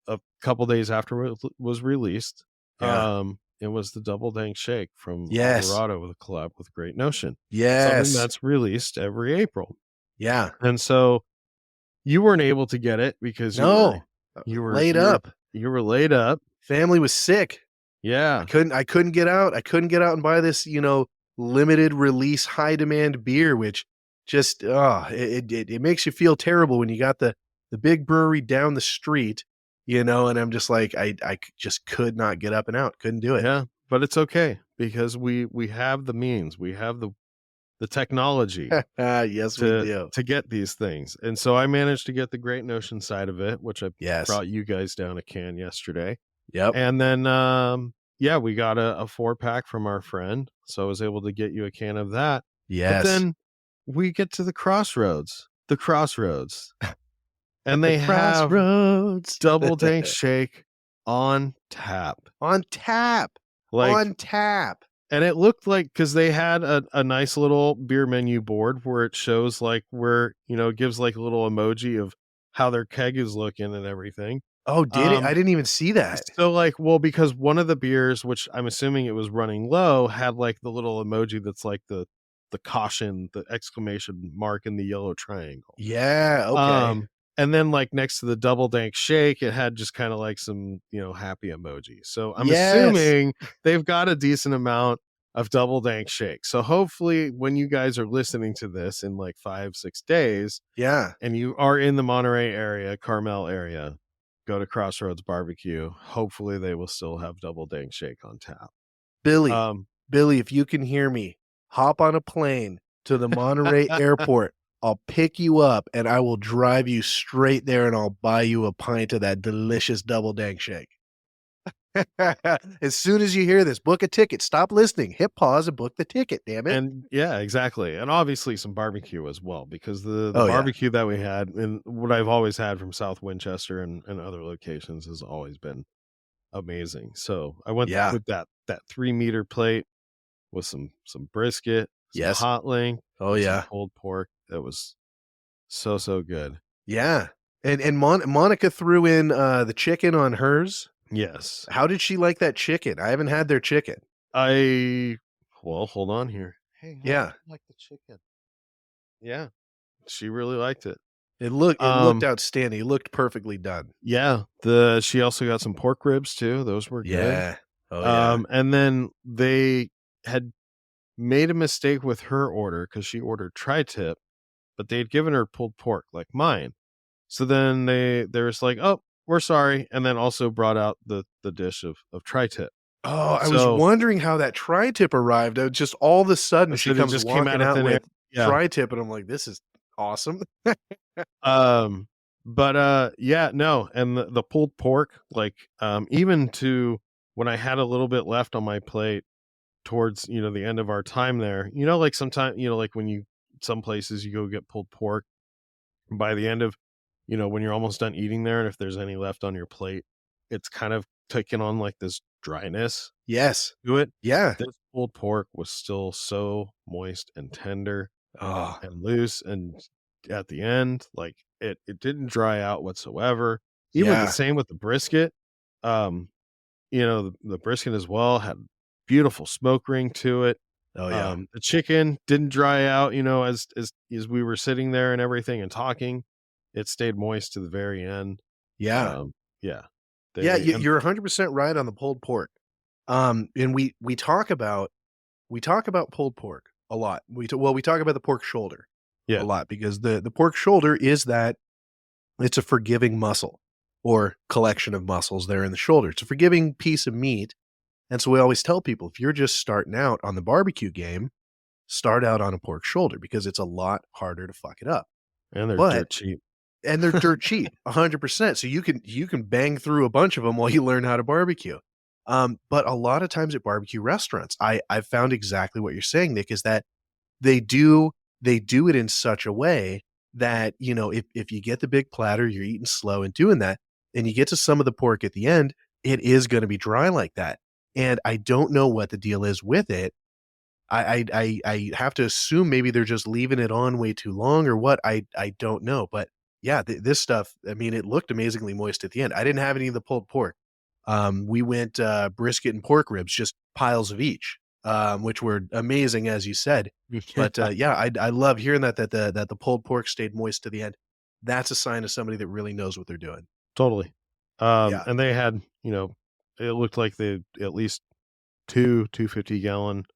a couple days after it was released. Yeah. It was the Double Dank Shake from Yes. Alvarado with a collab with Great Notion. Something Yes. that's released every April. Yeah. And so you weren't able to get it because No. you were Laid up. you were laid up. Family was sick. I Yeah. couldn't get out. I couldn't get out and buy this, limited release high demand beer, which just it makes you feel terrible when you got the big brewery down the street, and I'm just like just could not get up and out. Couldn't do it. Yeah, but it's okay because we have the means. We have the technology Yes, we do. to get these things. And so I managed to get the Great Notion side of it, which I Yes. brought you guys down a can yesterday. Yep. And then yeah, we got a 4-pack from our friend. So I was able to get you a can of that. Yes. But then we get to the Crossroads. And they have Crossroads. Double Dank Shake on tap. On tap. Like, On tap. and it looked like, because they had a nice little beer menu board where it shows like where, it gives like a little emoji of how their keg is looking and everything. Oh, did it? I didn't even see that. So like, well, because one of the beers, which I'm assuming it was running low, had like the little emoji that's like the caution, the exclamation mark in the yellow triangle. Yeah, okay. And then like next to the Double Dank Shake, it had just kind of like some, happy emoji. So I'm assuming they've got a decent amount of Double Dank Shake. So hopefully when you guys are listening to this in like 5-6 days, Yeah. and you are in the Monterey area, Carmel area, go to Crossroads Barbecue. Hopefully they will still have Double Dank Shake on tap. Billy, if you can hear me, hop on a plane to the Monterey airport. I'll pick you up and I will drive you straight there and I'll buy you a pint of that delicious Double Dank Shake. As soon as you hear this, book a ticket. Stop listening. Hit pause and book the ticket, damn it. And yeah, exactly. And obviously some barbecue as well, because the Oh, yeah. barbecue that we had and what I've always had from South Winchester and other locations has always been amazing. So I went with that 3-meter plate with some brisket, some hot link, oh yeah, some pulled pork. That was so good. Yeah. And Monica threw in the chicken on hers. Yes. How did she like that chicken? I haven't had their chicken. Well, hold on here. Hey, yeah. I like the chicken. Yeah. She really liked it. It looked outstanding. It looked perfectly done. Yeah, she also got some pork ribs too. Those were good. Yeah. Oh yeah. And then they had made a mistake with her order because she ordered tri-tip, but they'd given her pulled pork like mine. So then they're just like, "Oh, we're sorry," and then also brought out the dish of tri-tip. Oh, I was So wondering how that tri-tip arrived. Just all of a sudden she it comes just came walking out of out thin air. with Yeah. tri-tip, and I'm like, this is awesome. But yeah, no, and the pulled pork, like, even to when I had a little bit left on my plate towards, the end of our time there, like sometimes, like when some places you go get pulled pork, by the end of, when you're almost done eating there, and if there's any left on your plate, it's kind of taking on like this dryness Yes. to it. Yeah. This pulled pork was still so moist and tender Oh, and loose, and at the end, like it didn't dry out whatsoever. Even the yeah. same with the brisket. um the brisket as well had beautiful smoke ring to it. Oh, yeah. The chicken didn't dry out, as we were sitting there and everything and talking. It stayed moist to the very end. Yeah. Yeah, Yeah, and you're 100% right on the pulled pork. And we talk about pulled pork a lot. We talk about the pork shoulder a yeah, lot because the pork shoulder is that it's a forgiving muscle or collection of muscles there in the shoulder. It's a forgiving piece of meat. And so we always tell people, if you're just starting out on the barbecue game, start out on a pork shoulder because it's a lot harder to fuck it up. and they're But dirt cheap. and they're dirt cheap, 100%. So you can bang through a bunch of them while you learn how to barbecue. But a lot of times at barbecue restaurants, I've found exactly what you're saying, Nick, is that they do it in such a way that, if you get the big platter, you're eating slow and doing that, and you get to some of the pork at the end, it is going to be dry like that. And I don't know what the deal is with it. I have to assume maybe they're just leaving it on way too long or what. I don't know, but yeah, this stuff. I mean, it looked amazingly moist at the end. I didn't have any of the pulled pork. We went brisket and pork ribs, just piles of each, which were amazing as you said. But yeah, I love hearing that the pulled pork stayed moist to the end. That's a sign of somebody that really knows what they're doing. Totally. Yeah. And they had, it looked like they at least 250-gallon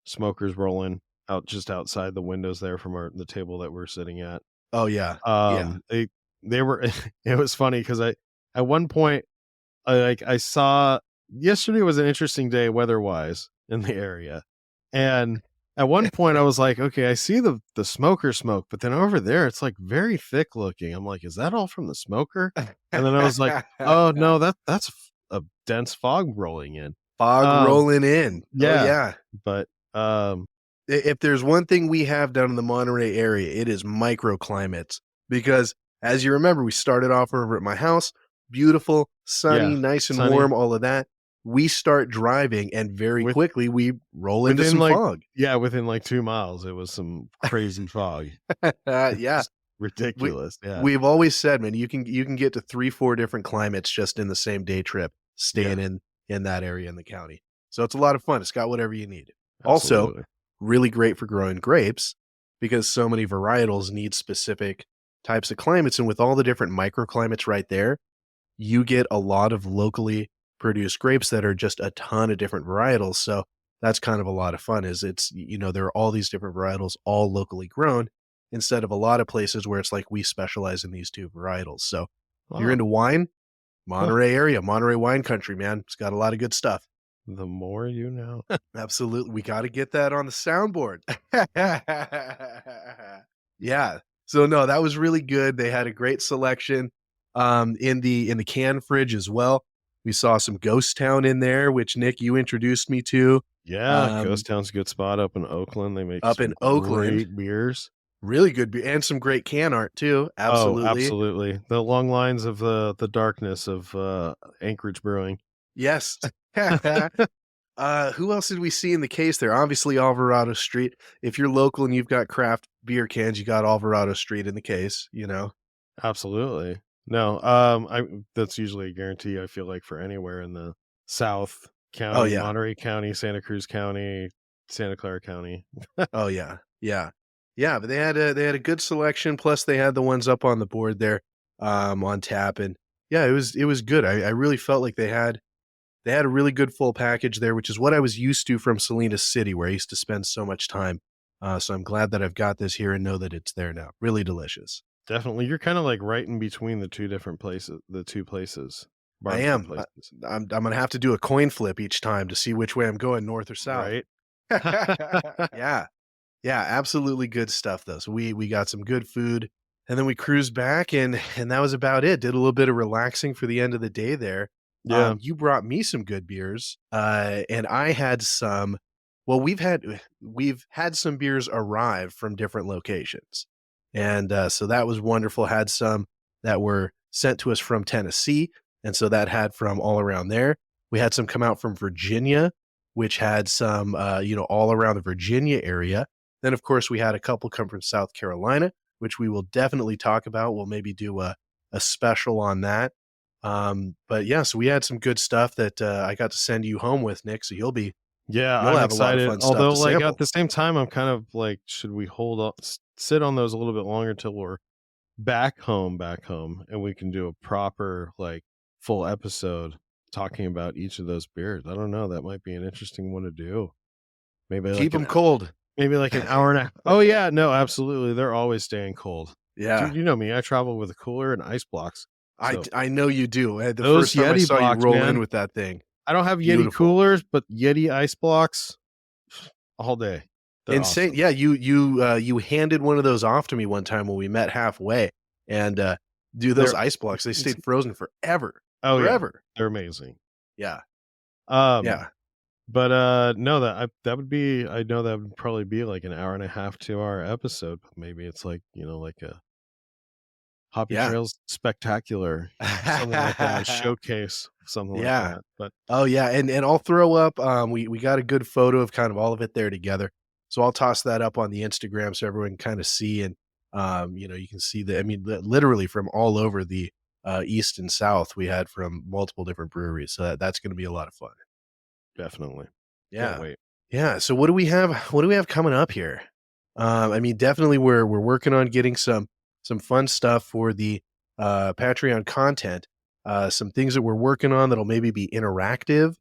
smokers rolling out just outside the windows there from the table that we're sitting at. Oh yeah. Yeah. They were it was funny because at one point I saw yesterday was an interesting day weather-wise in the area. And at one point I was like, okay, I see the smoker smoke, but then over there it's like very thick looking. I'm like, is that all from the smoker? And then I was like, oh no, that's a dense fog rolling in. Fog rolling in. Yeah. Oh, yeah. But If there's one thing we have down in the Monterey area, it is microclimates. Because as you remember, we started off over at my house, beautiful, sunny, nice and sunny. warm, all of that. We start driving and very quickly we roll into some fog. Yeah, within like 2 miles, it was some crazy fog. Yeah. Ridiculous. Yeah. We've always said, man, you can get to 3-4 different climates just in the same day trip, staying in that area in the county. So it's a lot of fun. It's got whatever you need. Absolutely. Also, really great for growing grapes because so many varietals need specific types of climates. And with all the different microclimates right there, you get a lot of locally produced grapes that are just a ton of different varietals. So that's kind of a lot of fun is there are all these different varietals all locally grown instead of a lot of places where it's like we specialize in these 2 varietals. So if you're into wine, Monterey area, Monterey wine country, man. It's got a lot of good stuff. The more you know. Absolutely. We got to get that on the soundboard. Yeah. So no, that was really good. They had a great selection in the can fridge as well. We saw some Ghost Town in there, which Nick, you introduced me to. Yeah, Ghost Town's a good spot up in Oakland. They make up in Oakland great beers. Really good beer and some great can art too. Absolutely. Oh, absolutely. The long lines of the darkness of Anchorage Brewing. Yes. Who else did we see in the case there? Obviously Alvarado Street. If you're local and you've got craft beer cans, you got Alvarado Street in the case, Absolutely. No, that's usually a guarantee, I feel like, for anywhere in the South County, Oh, yeah. Monterey County, Santa Cruz County, Santa Clara County. Oh yeah. Yeah. Yeah, but they had a good selection. Plus, they had the ones up on the board there, on tap, and yeah, it was good. I really felt like they had a really good full package there, which is what I was used to from Salinas City, where I used to spend so much time. So I'm glad that I've got this here and know that it's there now. Really delicious. Definitely. You're kind of like right in between the two places, I barbecue am. places, I'm gonna have to do a coin flip each time to see which way I'm going, north or south. right? Yeah. Yeah, absolutely good stuff though. So we got some good food and then we cruised back and that was about it. Did a little bit of relaxing for the end of the day there. Yeah. You brought me some good beers, and I had some. Well, we've had some beers arrive from different locations, and so that was wonderful. Had some that were sent to us from Tennessee, and so that had from all around there. We had some come out from Virginia, which had some, all around the Virginia area. Then, of course, we had a couple come from South Carolina, which we will definitely talk about. We'll maybe do a special on that. But yeah, so we had some good stuff that I got to send you home with, Nick. So Yeah, you'll I'm have a lot of excited. fun stuff Although, to like at sample. the same time, I'm kind of like, should we sit on those a little bit longer till we're back home, and we can do a proper like full episode talking about each of those beers. I don't know. That might be an interesting one to do. Maybe Keep like them cold. maybe like an hour and a. Oh yeah, no, absolutely. They're always staying cold, Yeah, dude. You know me. I travel with a cooler and ice blocks. So I know you do. The those first time I Yeti saw you blocks, roll in man. with that thing, I don't have Yeti beautiful. coolers, but Yeti ice blocks all day. They're Insane. awesome. Yeah, you handed one of those off to me one time when we met halfway, and do those They're ice blocks. They stayed frozen forever. oh yeah, Forever. they're amazing. Yeah. Um, Yeah. but no, that would be. I know that would probably be like an hour and a half, 2 hour episode. But maybe it's like like a Hoppy Yeah. Trails spectacular, something like that, showcase, something like Yeah. that. But Oh yeah, and I'll throw up. We got a good photo of kind of all of it there together, so I'll toss that up on the Instagram so everyone can kind of see and you can see the. I mean, literally from all over the east and south, we had from multiple different breweries, so that's going to be a lot of fun. definitely, can't Yeah, wait. yeah. So what do we have? What do we have coming up here? I mean, definitely we're working on getting some fun stuff for the Patreon content. Some things that we're working on that'll maybe be interactive.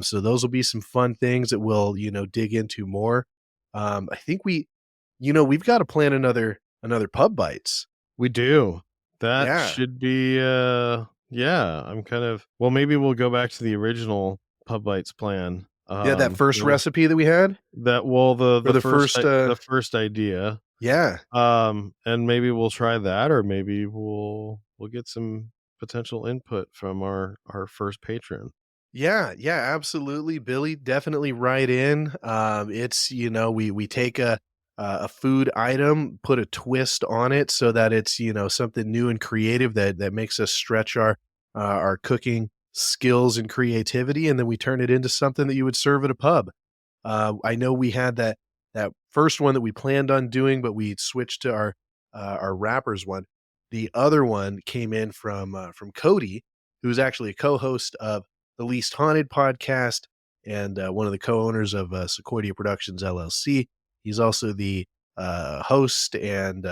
So those will be some fun things that we'll dig into more. I think we've got to plan another pub bites. We do. That Yeah, should be yeah, I'm kind of well, maybe we'll go back to the original Pub Bites plan. yeah. That first recipe that we had, That well or the the first first. the first idea. Yeah, And maybe we'll try that, or maybe we'll get some potential input from our first patron. yeah, yeah, absolutely, Billy. Definitely write in. It's we take a food item, put a twist on it so that it's something new and creative that makes us stretch our cooking skills and creativity, and then we turn it into something that you would serve at a pub. I know we had that first one that we planned on doing, but we switched to our rappers one. The other one came in from Cody, who's actually a co-host of the Least Haunted podcast and one of the co-owners of Sequoia Productions LLC. He's also the host and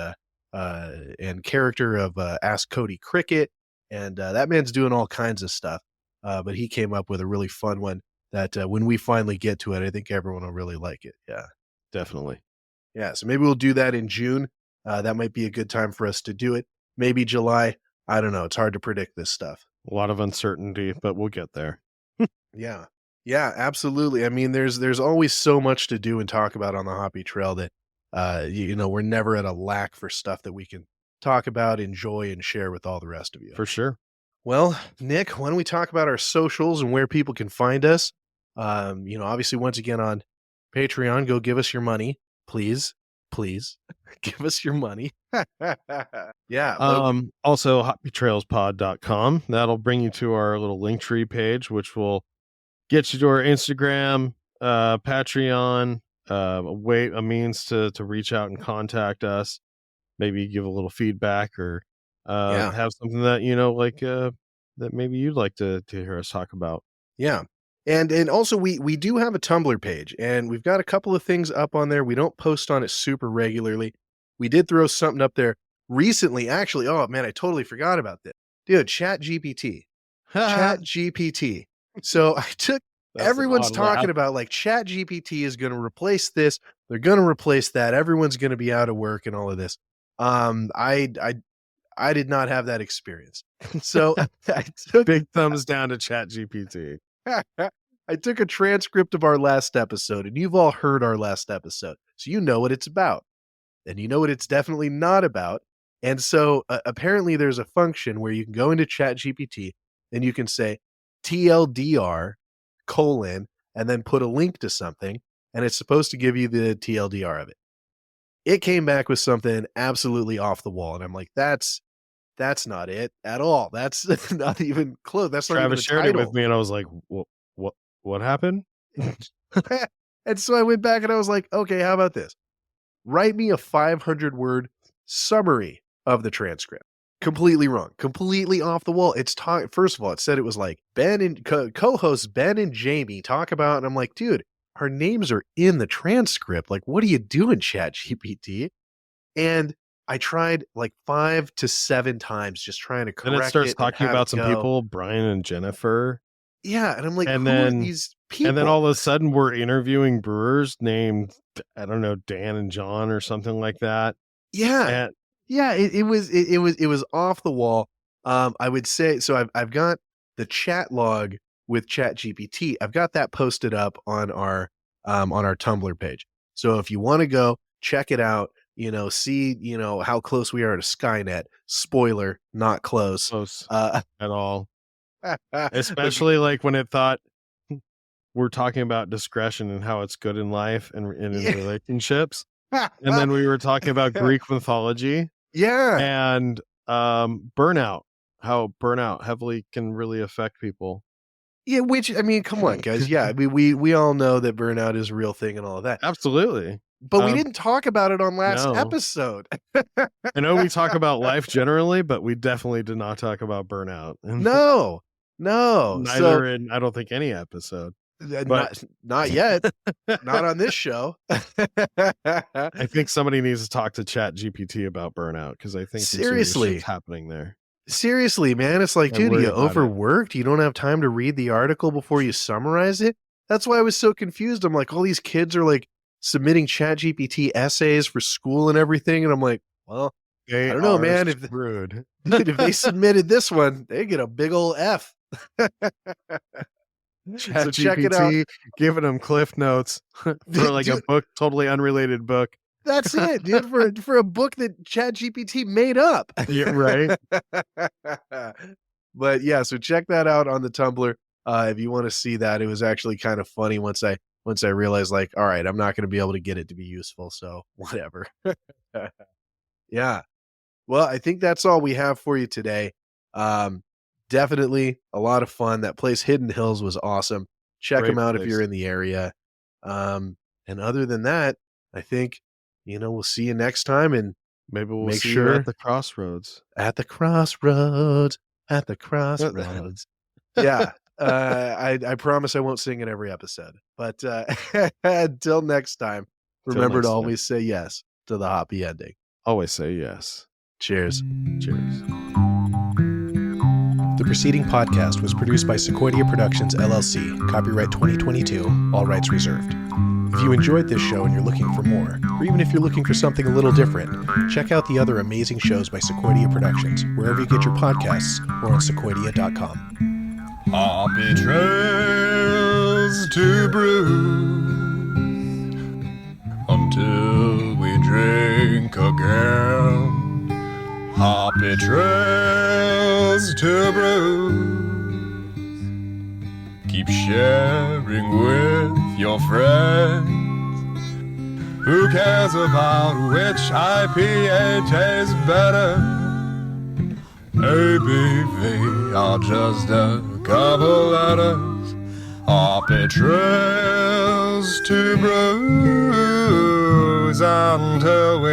character of Ask Cody Cricket, and that man's doing all kinds of stuff. But he came up with a really fun one that when we finally get to it, I think everyone will really like it. Yeah. Definitely. Yeah. So maybe we'll do that in June. That might be a good time for us to do it. Maybe July. I don't know. It's hard to predict this stuff. A lot of uncertainty, but we'll get there. Yeah. Yeah, absolutely. I mean, there's always so much to do and talk about on the Hoppy Trail that we're never at a lack for stuff that we can talk about, enjoy, and share with all the rest of you. For sure. Well, Nick, why don't we talk about our socials and where people can find us? Obviously, once again on Patreon, go give us your money, please, please, give us your money. Yeah. Also hoppytrailspod.com. That'll bring you to our little link tree page, which will get you to our Instagram, Patreon, a means to reach out and contact us. Maybe give a little feedback or have something that that maybe you'd like to hear us talk about. Yeah. And also we do have a Tumblr page, and we've got a couple of things up on there. We don't post on it super regularly. We did throw something up there recently, actually. Oh man, I totally forgot about this. Dude, ChatGPT. ChatGPT. So I took everyone's talking about like ChatGPT is going to replace this. They're going to replace that. Everyone's going to be out of work and all of this. I did not have that experience. So I took Big thumbs down to ChatGPT. I took a transcript of our last episode, and you've all heard our last episode, so you know what it's about, and you know what it's definitely not about. And so apparently there's a function where you can go into ChatGPT and you can say TLDR : and then put a link to something, and it's supposed to give you the TLDR of it. It came back with something absolutely off the wall, and I'm like, that's not it at all. That's not even close. That's not Travis even shared title. it with me, and I was like, what happened? And so I went back and I was like, okay, how about this? Write me a 500-word summary of the transcript. Completely wrong. Completely off the wall. First of all, it said it was like Ben and co-hosts Ben and Jamie talk about, and I'm like, dude, our names are in the transcript. Like, what are you doing, ChatGPT? And I tried like 5 to 7 times just trying to correct it. And it starts talking about some people, Brian and Jennifer. Yeah, and I'm like, and who then, are these people? And then all of a sudden we're interviewing brewers named, I don't know, Dan and John or something like that. Yeah. Yeah, it was off the wall. I would say, so I've got the chat log with ChatGPT. I've got that posted up on our Tumblr page. So if you want to go check it out, see, how close we are to Skynet. Spoiler, not close. At all. Especially like when it thought we're talking about discretion and how it's good in life and in relationships. And then we were talking about Greek mythology. Yeah. And burnout, how burnout heavily can really affect people. Yeah, which, I mean, come on, guys. Yeah, I mean, we all know that burnout is a real thing and all of that. Absolutely. But we didn't talk about it on last episode. I know we talk about life generally, but we definitely did not talk about burnout. No. Neither in, I don't think, any episode. Not yet. Not on this show. I think somebody needs to talk to ChatGPT about burnout, because I think seriously shit's happening there. Seriously, man. It's like, dude, you overworked? You don't have time to read the article before you summarize it? That's why I was so confused. I'm like, all these kids are like submitting ChatGPT essays for school and everything. And I'm like, well, I don't know, man. If they submitted this one, they get a big old F. So check it out. Giving them cliff notes for like a book, totally unrelated book. That's it, dude. For a book that ChatGPT made up. Yeah, right. But yeah, so check that out on the Tumblr if you want to see that. It was actually kind of funny once I realized, like, all right, I'm not going to be able to get it to be useful, so whatever. Yeah. Well, I think that's all we have for you today. Definitely a lot of fun. That place, Hidden Hills, was awesome. Check them out if you're in the area. And other than that, I think, we'll see you next time, and maybe we'll see you at the Crossroads. At the Crossroads. At the Crossroads. Yeah. I promise I won't sing in every episode. But until next time, remember to always say yes to the Hoppy ending. Always say yes. Cheers. Cheers. The preceding podcast was produced by Sequoia Productions, LLC, copyright 2022, all rights reserved. If you enjoyed this show and you're looking for more, or even if you're looking for something a little different, check out the other amazing shows by Sequoia Productions, wherever you get your podcasts, or on sequoia.com. Hoppy trails to brew until we drink again. Hoppy trails to brew. Keep sharing with your friends. Who cares about which IPA tastes better? ABV are just a couple letters. Hoppy trails to brews until we